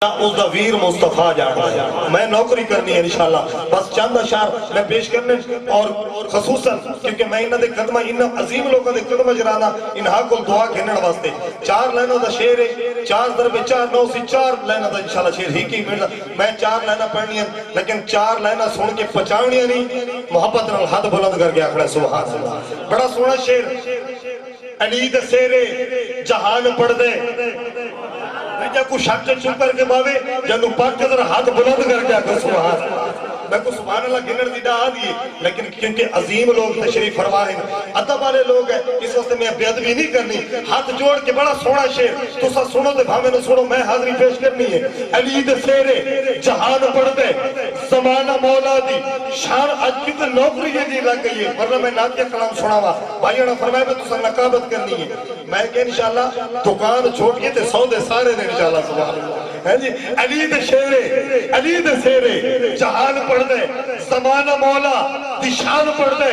اس دا ویر مصطفیٰ جانا میں نوکری کرنی ہے انشاءاللہ بس چند اشعار میں پیش کرنے اور خصوصاً کیونکہ میں انہاں دے قدمہ انہاں عظیم لوگوں دے قدمہ جرانا انہاں کو دعا گھنڑ واسطے 4 لائنوں دا شعر ہے 4 ضرب 4 9 سی 4 لائنوں دا انشاءاللہ شعر ہی کی مرزا میں 4 لائنہ پڑھنی ہیں لیکن 4 لائنہ سن کے پچاونی نہیں محبت نال ہاتھ بلند کر کے آکھنا سبحان اللہ بڑا سونا شعر علی دے سیرے جہان پڑھ دے جا کو شک چپ کر کے باوے جنو پاک کے ذرا ہاتھ بلند کر کے آکر سبحان میں کو سبحان اللہ گنر دیدہ آدھی ہے لیکن کیونکہ عظیم لوگ تشریف فرمائیں عدب والے لوگ ہیں اس وقت میں بے ادبی نہیں کرنی ہاتھ جوڑ کے بڑا سونا شعر تو سا سنو دے بھامے نو سنو میں حاضری پیش کرنی ہے علی دے سیرے جہان پڑھ دے زمانہ مولا دی شان آج کیونکہ نوکری یہ دی لگ گئی ہے ورنہ میں ناتیہ کلام سنا ہوا بھائی انا فرمائے میں تو سا نقابت کرنی ہے میں کہ انشاءاللہ دکان چھوٹ کے تے سودے سارے دے انشاءاللہ سبحان اللہ ہے جی علی دے شیرے علی دے سیرے جہان پڑھ دے زمانہ مولا دی شان پڑھ دے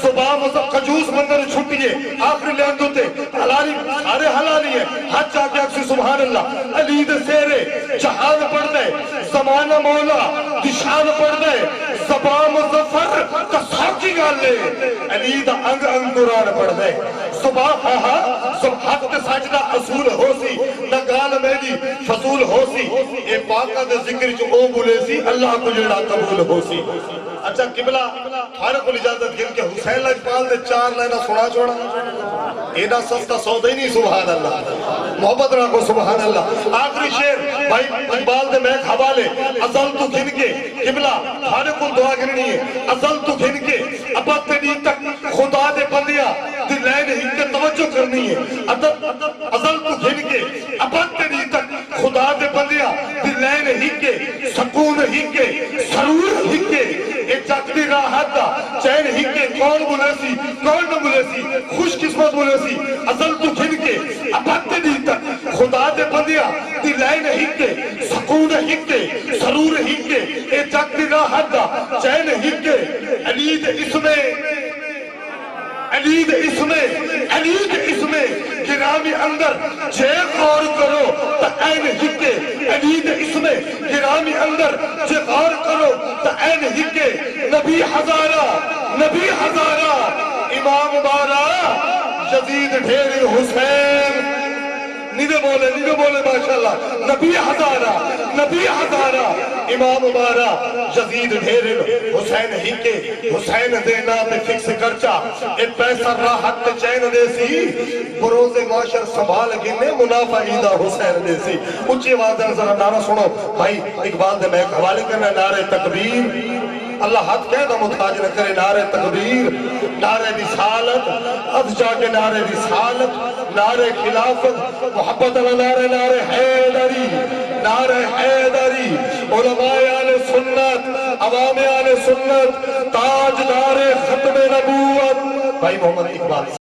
صبح مذہب قجوس مندر چھٹیے آخری لیندو تے حلالی سارے حلالی ہے حج جا کے اکسی سبحان اللہ علی دے سیرے جہان پڑھ دے زمانہ مولا دی شان پڑھ دے صبح مظفر کا ساکی گال لے علی دا انگ انگ قرآن پڑھ دے صبح صبح حق سجدہ اصول ہو سی نگال میری فضول ہو سی اے پاکہ دے ذکر جو او بولے سی اللہ کو جڑا قبول ہو سی اچھا قبلہ فارق الاجازت گن کے حسین لجپال دے 4 لائنہ سنا چھوڑا اینا سستا سودا ہی نہیں سبحان اللہ محبت رکھو سبحان اللہ آخری شعر بھائی اقبال دے میک حوالے ازل تو گھن کے قبلہ فارق الدعا گرنی ہے ازل تو گھن کے ابد تیری تک خدا دے بندیا دلین ہی کے توجہ کرنی ہے ازل تو گھن کے ابد تیری تک خدا دے بندیا دلین ہی کے سکون ہی کے سرور ہی کے ایک جاکتی راحت دا چین ہی کے کون بولے سی کون نہ بولے سی خوش قسمت بولے سی ازل تو گھن کے ابد تیری تک خدا دے بندیا دلین ہی کے سکون ہی کے سرور ہی کے ایک جاکتی راحت دا چین ہی کے علی دے اس میں گرامی اندر جے غور کرو تا این ہکے علی دے اس میں گرامی اندر جے غور کرو تا این ہکے نبی ہزارہ امام بارہ یزید ڈھیر حسین نیدے بولے ماشاءاللہ نبی ہزارہ امام بارہ یزید ڈھیر حسین ہی کے حسین دینا پہ فکس کرچا ایک پیسہ راحت تے چین دے سی بروز معاشر سنبھال گنے منافع عیدہ حسین دے سی اچھی وعدہ ذرا نعرہ سنو بھائی اقبال دے میں ایک حوالے کرنا نعرہ تکبیر اللہ حد کہہ دا متحاج نہ کرے نعرہ تکبیر نعرہ رسالت اب جا کے نعرہ رسالت نعرہ خلافت محبت اللہ نعرہ حیدری علماء آل سنت عوام آل سنت تاجدار ختم نبوت بھائی محمد اقبال